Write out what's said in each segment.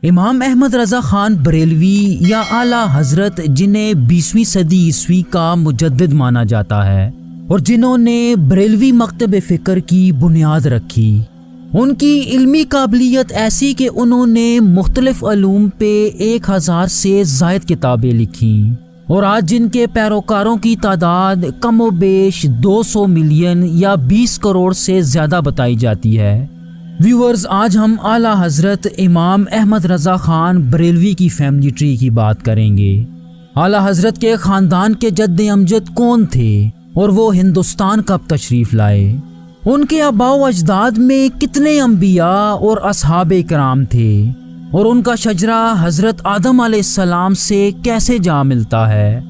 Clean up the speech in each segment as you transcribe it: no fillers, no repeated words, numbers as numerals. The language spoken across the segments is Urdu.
امام احمد رضا خان بریلوی یا اعلیٰ حضرت، جنہیں 20ویں صدی عیسوی کا مجدد مانا جاتا ہے اور جنہوں نے بریلوی مکتب فکر کی بنیاد رکھی، ان کی علمی قابلیت ایسی کہ انہوں نے مختلف علوم پہ 1000 سے زائد کتابیں لکھیں، اور آج جن کے پیروکاروں کی تعداد کم و بیش 200 ملین یا 20 کروڑ سے زیادہ بتائی جاتی ہے۔ ویورز، آج ہم اعلیٰ حضرت امام احمد رضا خان بریلوی کی فیملی ٹری کی بات کریں گے۔ اعلیٰ حضرت کے خاندان کے جد امجد کون تھے اور وہ ہندوستان کب تشریف لائے؟ ان کے آباء و اجداد میں کتنے انبیاء اور اصحاب کرام تھے، اور ان کا شجرہ حضرت آدم علیہ السلام سے کیسے جا ملتا ہے؟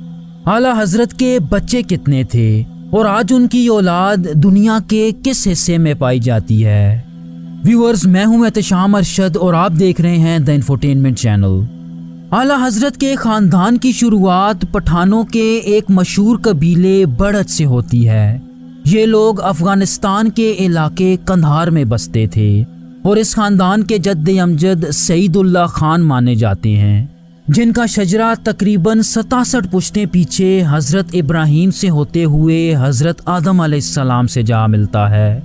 اعلیٰ حضرت کے بچے کتنے تھے اور آج ان کی اولاد دنیا کے کس حصے میں پائی جاتی ہے؟ ویورز، میں ہوں احتشام ارشد اور آپ دیکھ رہے ہیں دی انفوٹینمنٹ چینل۔ اعلیٰ حضرت کے خاندان کی شروعات پٹھانوں کے ایک مشہور قبیلے بڑھت سے ہوتی ہے۔ یہ لوگ افغانستان کے علاقے قندھار میں بستے تھے اور اس خاندان کے جد امجد سعید اللہ خان مانے جاتے ہیں، جن کا شجرہ تقریباً 67 پشتیں پیچھے حضرت ابراہیم سے ہوتے ہوئے حضرت آدم علیہ السلام سے جا ملتا ہے۔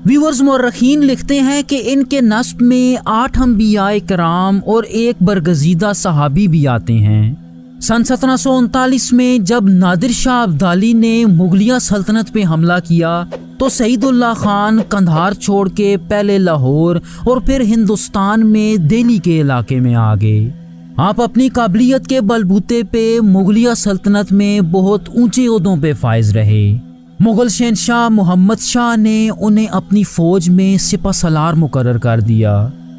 ویورز، مورخین لکھتے ہیں کہ ان کے نسب میں 8 انبیاء کرام اور ایک برگزیدہ صحابی بھی آتے ہیں۔ سن 1739 میں جب نادر شاہ ابدالی نے مغلیہ سلطنت پہ حملہ کیا تو سعید اللہ خان قندھار چھوڑ کے پہلے لاہور اور پھر ہندوستان میں دہلی کے علاقے میں آ گئے۔ آپ اپنی قابلیت کے بلبوتے پہ مغلیہ سلطنت میں بہت اونچے عہدوں پہ فائز رہے۔ مغل شہنشاہ محمد شاہ نے انہیں اپنی فوج میں سپہ سالار مقرر کر دیا۔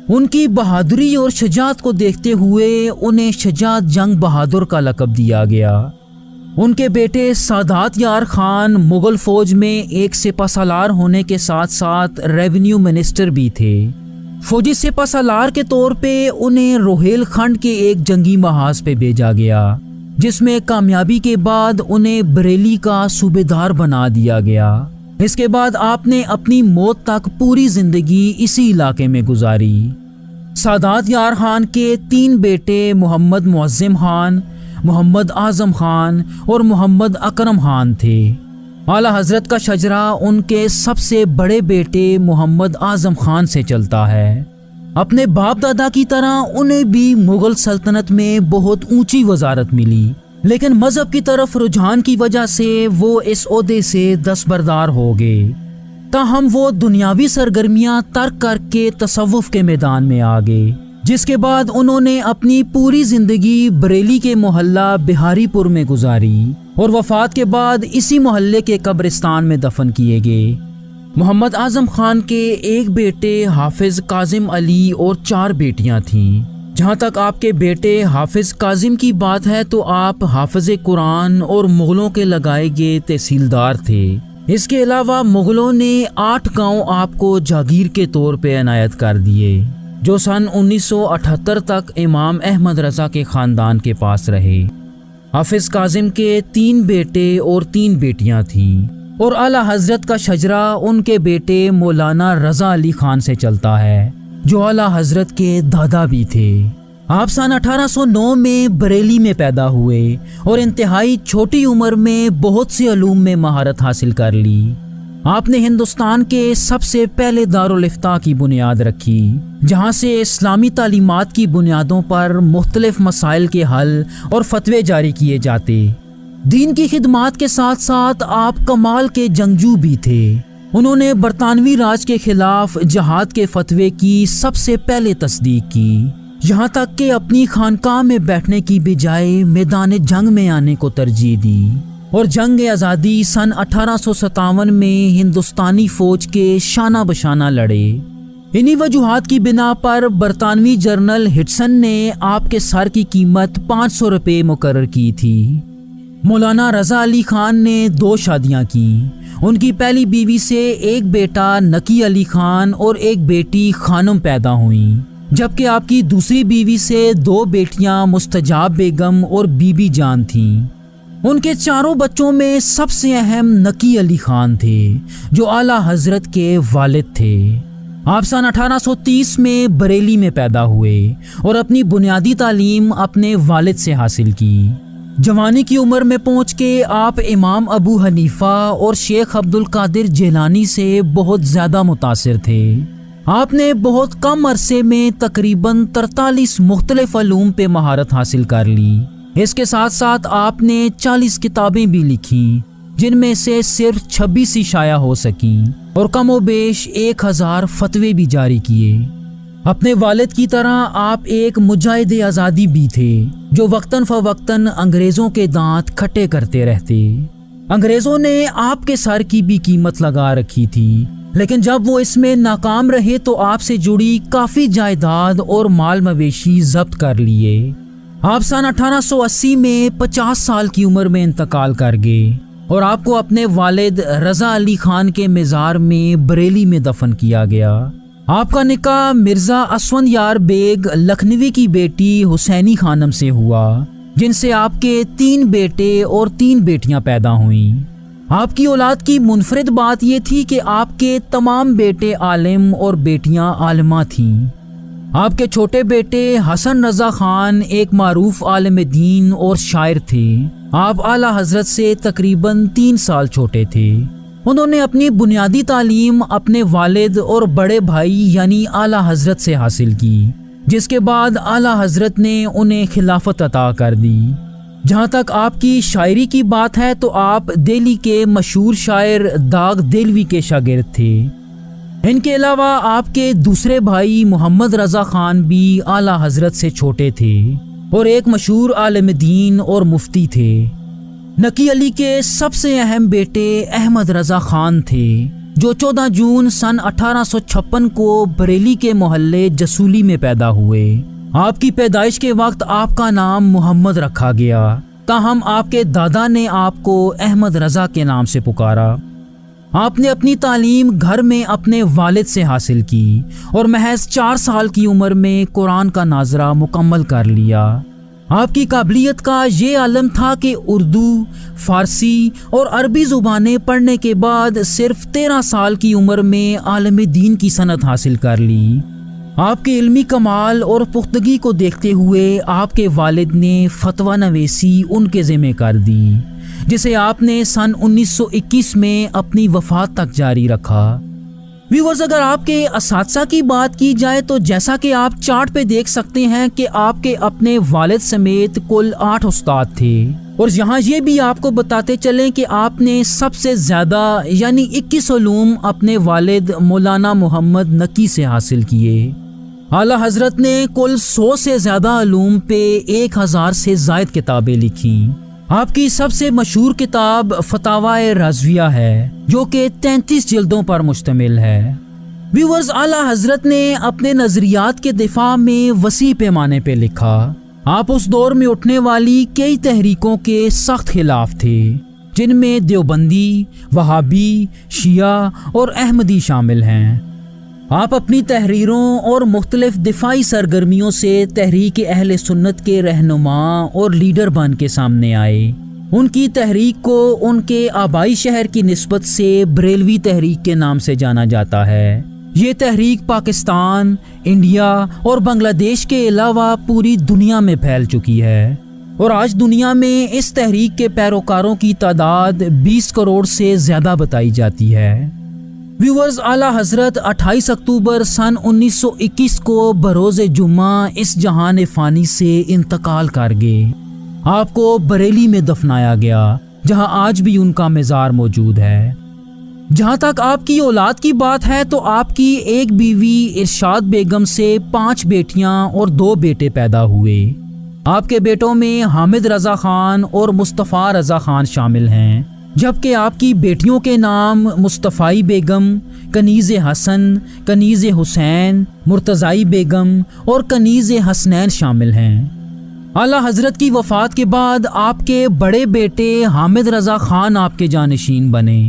ان کی بہادری اور شجاعت کو دیکھتے ہوئے انہیں شجاعت جنگ بہادر کا لقب دیا گیا۔ ان کے بیٹے سادات یار خان مغل فوج میں ایک سپہ سالار ہونے کے ساتھ ساتھ ریونیو منسٹر بھی تھے۔ فوجی سپہ سالار کے طور پہ انہیں روہیل کھنڈ کے ایک جنگی محاذ پہ بھیجا گیا، جس میں کامیابی کے بعد انہیں بریلی کا صوبیدار بنا دیا گیا۔ اس کے بعد آپ نے اپنی موت تک پوری زندگی اسی علاقے میں گزاری۔ سادات یار خان کے 3 بیٹے محمد معظم خان، محمد اعظم خان اور محمد اکرم خان تھے۔ اعلیٰ حضرت کا شجرہ ان کے سب سے بڑے بیٹے محمد اعظم خان سے چلتا ہے۔ اپنے باپ دادا کی طرح انہیں بھی مغل سلطنت میں بہت اونچی وزارت ملی، لیکن مذہب کی طرف رجحان کی وجہ سے وہ اس عہدے سے دستبردار ہو گئے۔ تاہم وہ دنیاوی سرگرمیاں ترک کر کے تصوف کے میدان میں آ گئے، جس کے بعد انہوں نے اپنی پوری زندگی بریلی کے محلہ بہاری پور میں گزاری اور وفات کے بعد اسی محلے کے قبرستان میں دفن کیے گئے۔ محمد اعظم خان کے ایک بیٹے حافظ کاظم علی اور 4 بیٹیاں تھیں۔ جہاں تک آپ کے بیٹے حافظ کاظم کی بات ہے تو آپ حافظ قرآن اور مغلوں کے لگائے گئے تحصیلدار تھے۔ اس کے علاوہ مغلوں نے 8 گاؤں آپ کو جاگیر کے طور پہ عنایت کر دیے، جو سن 1978 تک امام احمد رضا کے خاندان کے پاس رہے۔ حافظ کاظم کے 3 بیٹے اور 3 بیٹیاں تھیں، اور اعلیٰ حضرت کا شجرہ ان کے بیٹے مولانا رضا علی خان سے چلتا ہے، جو اعلیٰ حضرت کے دادا بھی تھے۔ آپ سن 1809 میں بریلی میں پیدا ہوئے اور انتہائی چھوٹی عمر میں بہت سے علوم میں مہارت حاصل کر لی۔ آپ نے ہندوستان کے سب سے پہلے دارالافتاء کی بنیاد رکھی، جہاں سے اسلامی تعلیمات کی بنیادوں پر مختلف مسائل کے حل اور فتوے جاری کیے جاتے۔ دین کی خدمات کے ساتھ ساتھ آپ کمال کے جنگجو بھی تھے۔ انہوں نے برطانوی راج کے خلاف جہاد کے فتوے کی سب سے پہلے تصدیق کی، یہاں تک کہ اپنی خانقاہ میں بیٹھنے کی بجائے میدان جنگ میں آنے کو ترجیح دی، اور جنگ آزادی سن 1857 میں ہندوستانی فوج کے شانہ بشانہ لڑے۔ انہی وجوہات کی بنا پر برطانوی جنرل ہٹسن نے آپ کے سر کی قیمت 500 روپے مقرر کی تھی۔ مولانا رضا علی خان نے 2 شادیاں کی۔ ان کی پہلی بیوی سے ایک بیٹا نقی علی خان اور ایک بیٹی خانم پیدا ہوئیں، جبکہ آپ کی دوسری بیوی سے 2 بیٹیاں مستجاب بیگم اور بی بی جان تھیں۔ ان کے 4 بچوں میں سب سے اہم نقی علی خان تھے، جو اعلیٰ حضرت کے والد تھے۔ آپ سن 1830 میں بریلی میں پیدا ہوئے اور اپنی بنیادی تعلیم اپنے والد سے حاصل کی۔ جوانی کی عمر میں پہنچ کے آپ امام ابو حنیفہ اور شیخ عبد القادر جیلانی سے بہت زیادہ متاثر تھے۔ آپ نے بہت کم عرصے میں تقریباً 43 مختلف علوم پہ مہارت حاصل کر لی۔ اس کے ساتھ ساتھ آپ نے 40 کتابیں بھی لکھیں، جن میں سے صرف 26 ہی شائع ہو سکیں، اور کم و بیش 1000 فتوے بھی جاری کیے۔ اپنے والد کی طرح آپ ایک مجاہد آزادی بھی تھے، جو وقتاً فوقتاً انگریزوں کے دانت کھٹے کرتے رہتے۔ انگریزوں نے آپ کے سر کی بھی قیمت لگا رکھی تھی، لیکن جب وہ اس میں ناکام رہے تو آپ سے جڑی کافی جائیداد اور مال مویشی ضبط کر لیے۔ آپ سن 1880 میں 50 سال کی عمر میں انتقال کر گئے اور آپ کو اپنے والد رضا علی خان کے مزار میں بریلی میں دفن کیا گیا۔ آپ کا نکاح مرزا اسفند یار بیگ لکھنوی کی بیٹی حسینی خانم سے ہوا، جن سے آپ کے 3 بیٹے اور 3 بیٹیاں پیدا ہوئیں۔ آپ کی اولاد کی منفرد بات یہ تھی کہ آپ کے تمام بیٹے عالم اور بیٹیاں عالمہ تھیں۔ آپ کے چھوٹے بیٹے حسن رضا خان ایک معروف عالم دین اور شاعر تھے۔ آپ اعلیٰ حضرت سے تقریباً 3 سال چھوٹے تھے۔ انہوں نے اپنی بنیادی تعلیم اپنے والد اور بڑے بھائی یعنی اعلیٰ حضرت سے حاصل کی، جس کے بعد اعلیٰ حضرت نے انہیں خلافت عطا کر دی۔ جہاں تک آپ کی شاعری کی بات ہے تو آپ دہلی کے مشہور شاعر داغ دہلوی کے شاگرد تھے۔ ان کے علاوہ آپ کے دوسرے بھائی محمد رضا خان بھی اعلیٰ حضرت سے چھوٹے تھے اور ایک مشہور عالم دین اور مفتی تھے۔ نقی علی کے سب سے اہم بیٹے احمد رضا خان تھے، جو 14 جون سن 1856 کو بریلی کے محلے جسولی میں پیدا ہوئے۔ آپ کی پیدائش کے وقت آپ کا نام محمد رکھا گیا، تاہم آپ کے دادا نے آپ کو احمد رضا کے نام سے پکارا۔ آپ نے اپنی تعلیم گھر میں اپنے والد سے حاصل کی اور محض 4 سال کی عمر میں قرآن کا ناظرہ مکمل کر لیا۔ آپ کی قابلیت کا یہ عالم تھا کہ اردو، فارسی اور عربی زبانیں پڑھنے کے بعد صرف 13 سال کی عمر میں عالم دین کی سند حاصل کر لی۔ آپ کے علمی کمال اور پختگی کو دیکھتے ہوئے آپ کے والد نے فتویٰ نویسی ان کے ذمہ کر دی، جسے آپ نے سن 1921 میں اپنی وفات تک جاری رکھا۔ ویورز، اگر آپ کے اساتذہ کی بات کی جائے تو جیسا کہ آپ چارٹ پہ دیکھ سکتے ہیں کہ آپ کے اپنے والد سمیت کل 8 استاد تھے، اور یہاں یہ بھی آپ کو بتاتے چلیں کہ آپ نے سب سے زیادہ یعنی 21 علوم اپنے والد مولانا محمد نقی سے حاصل کیے۔ اعلیٰ حضرت نے کل 100 سے زیادہ علوم پہ 1000 سے زائد کتابیں لکھیں۔ آپ کی سب سے مشہور کتاب فتاوی رضویہ ہے، جو کہ 33 جلدوں پر مشتمل ہے۔ ویورز، اعلیٰ حضرت نے اپنے نظریات کے دفاع میں وسیع پیمانے پہ لکھا۔ آپ اس دور میں اٹھنے والی کئی تحریکوں کے سخت خلاف تھے، جن میں دیوبندی، وہابی، شیعہ اور احمدی شامل ہیں۔ آپ اپنی تحریروں اور مختلف دفاعی سرگرمیوں سے تحریک اہل سنت کے رہنما اور لیڈر بن کے سامنے آئے۔ ان کی تحریک کو ان کے آبائی شہر کی نسبت سے بریلوی تحریک کے نام سے جانا جاتا ہے۔ یہ تحریک پاکستان، انڈیا اور بنگلہ دیش کے علاوہ پوری دنیا میں پھیل چکی ہے، اور آج دنیا میں اس تحریک کے پیروکاروں کی تعداد 20 کروڑ سے زیادہ بتائی جاتی ہے۔ ویورز، اعلیٰ حضرت 28 اکتوبر سن 1921 کو بروز جمعہ اس جہان فانی سے انتقال کر گئے۔ آپ کو بریلی میں دفنایا گیا، جہاں آج بھی ان کا مزار موجود ہے۔ جہاں تک آپ کی اولاد کی بات ہے تو آپ کی ایک بیوی ارشاد بیگم سے 5 بیٹیاں اور 2 بیٹے پیدا ہوئے۔ آپ کے بیٹوں میں حامد رضا خان اور مصطفیٰ رضا خان شامل ہیں، جبکہ آپ کی بیٹیوں کے نام مصطفی بیگم، کنیز حسن، کنیز حسین، مرتضائی بیگم اور کنیز حسنین شامل ہیں۔ اعلیٰ حضرت کی وفات کے بعد آپ کے بڑے بیٹے حامد رضا خان آپ کے جانشین بنے۔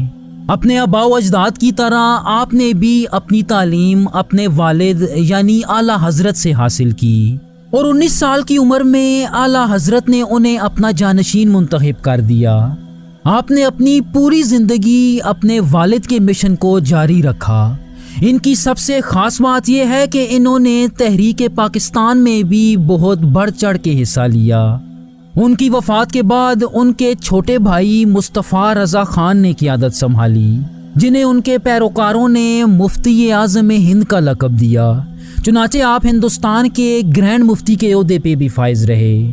اپنے آباء و اجداد کی طرح آپ نے بھی اپنی تعلیم اپنے والد یعنی اعلیٰ حضرت سے حاصل کی، اور 19 سال کی عمر میں اعلیٰ حضرت نے انہیں اپنا جانشین منتخب کر دیا۔ آپ نے اپنی پوری زندگی اپنے والد کے مشن کو جاری رکھا، ان کی سب سے خاص بات یہ ہے کہ انہوں نے تحریک پاکستان میں بھی بہت بڑھ چڑھ کے حصہ لیا۔ ان کی وفات کے بعد ان کے چھوٹے بھائی مصطفیٰ رضا خان نے قیادت سنبھالی، جنہیں ان کے پیروکاروں نے مفتی اعظم ہند کا لقب دیا۔ چنانچہ آپ ہندوستان کے گرینڈ مفتی کے عہدے پہ بھی فائز رہے۔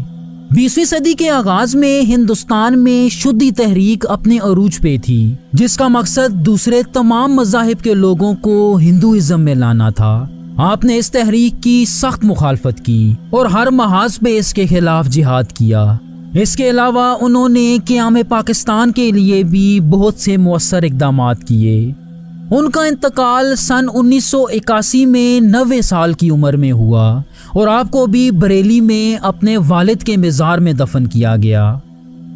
20ویں صدی کے آغاز میں ہندوستان میں شدی تحریک اپنے عروج پہ تھی، جس کا مقصد دوسرے تمام مذاہب کے لوگوں کو ہندوازم میں لانا تھا۔ آپ نے اس تحریک کی سخت مخالفت کی اور ہر محاذ پہ اس کے خلاف جہاد کیا۔ اس کے علاوہ انہوں نے قیام پاکستان کے لیے بھی بہت سے مؤثر اقدامات کیے۔ ان کا انتقال سن 1981 میں 90 سال کی عمر میں ہوا اور آپ کو بھی بریلی میں اپنے والد کے مزار میں دفن کیا گیا۔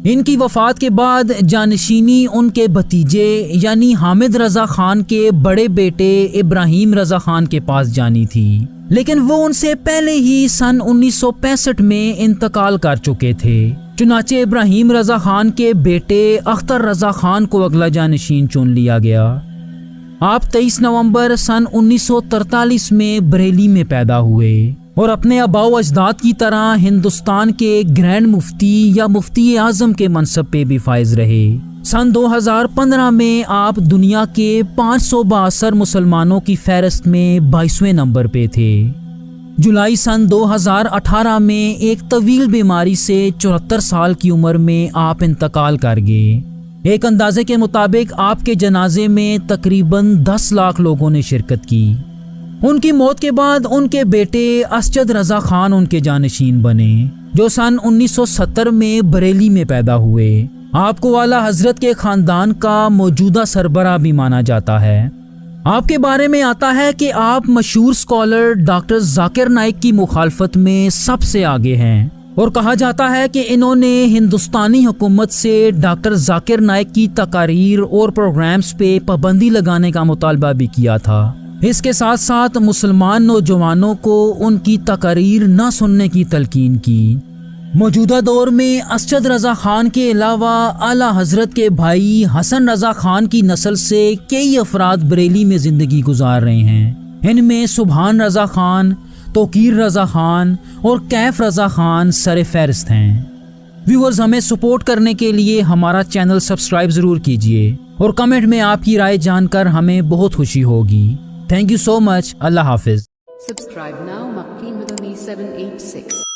ان کی وفات کے بعد جانشینی ان کے بھتیجے یعنی حامد رضا خان کے بڑے بیٹے ابراہیم رضا خان کے پاس جانی تھی، لیکن وہ ان سے پہلے ہی سن 1965 میں انتقال کر چکے تھے۔ چنانچہ ابراہیم رضا خان کے بیٹے اختر رضا خان کو اگلا جانشین چن لیا گیا۔ آپ 23 نومبر سن 1943 میں بریلی میں پیدا ہوئے اور اپنے آباء و اجداد کی طرح ہندوستان کے گرینڈ مفتی یا مفتی اعظم کے منصب پہ بھی فائز رہے۔ سن 2015 میں آپ دنیا کے 562 مسلمانوں کی فہرست میں 22ویں نمبر پہ تھے۔ جولائی سن 2018 میں ایک طویل بیماری سے 74 سال کی عمر میں آپ انتقال کر گئے۔ ایک اندازے کے مطابق آپ کے جنازے میں تقریباً 10 لاکھ لوگوں نے شرکت کی۔ ان کی موت کے بعد ان کے بیٹے اسجد رضا خان ان کے جانشین بنے، جو سن 1970 میں بریلی میں پیدا ہوئے۔ آپ کو اعلیٰ حضرت کے خاندان کا موجودہ سربراہ بھی مانا جاتا ہے۔ آپ کے بارے میں آتا ہے کہ آپ مشہور اسکالر ڈاکٹر ذاکر نائک کی مخالفت میں سب سے آگے ہیں، اور کہا جاتا ہے کہ انہوں نے ہندوستانی حکومت سے ڈاکٹر ذاکر نائک کی تقاریر اور پروگرامز پہ پابندی لگانے کا مطالبہ بھی کیا تھا۔ اس کے ساتھ ساتھ مسلمان نوجوانوں کو ان کی تقاریر نہ سننے کی تلقین کی۔ موجودہ دور میں اسجد رضا خان کے علاوہ اعلیٰ حضرت کے بھائی حسن رضا خان کی نسل سے کئی افراد بریلی میں زندگی گزار رہے ہیں۔ ان میں سبحان رضا خان، توقیر رضا خان اور کیف رضا خان سر فہرست ہیں۔ ویورز، ہمیں سپورٹ کرنے کے لیے ہمارا چینل سبسکرائب ضرور کیجئے اور کمنٹ میں آپ کی رائے جان کر ہمیں بہت خوشی ہوگی۔ تھینک یو سو مچ۔ اللہ حافظ۔ Subscribe now, Makki Madani 786.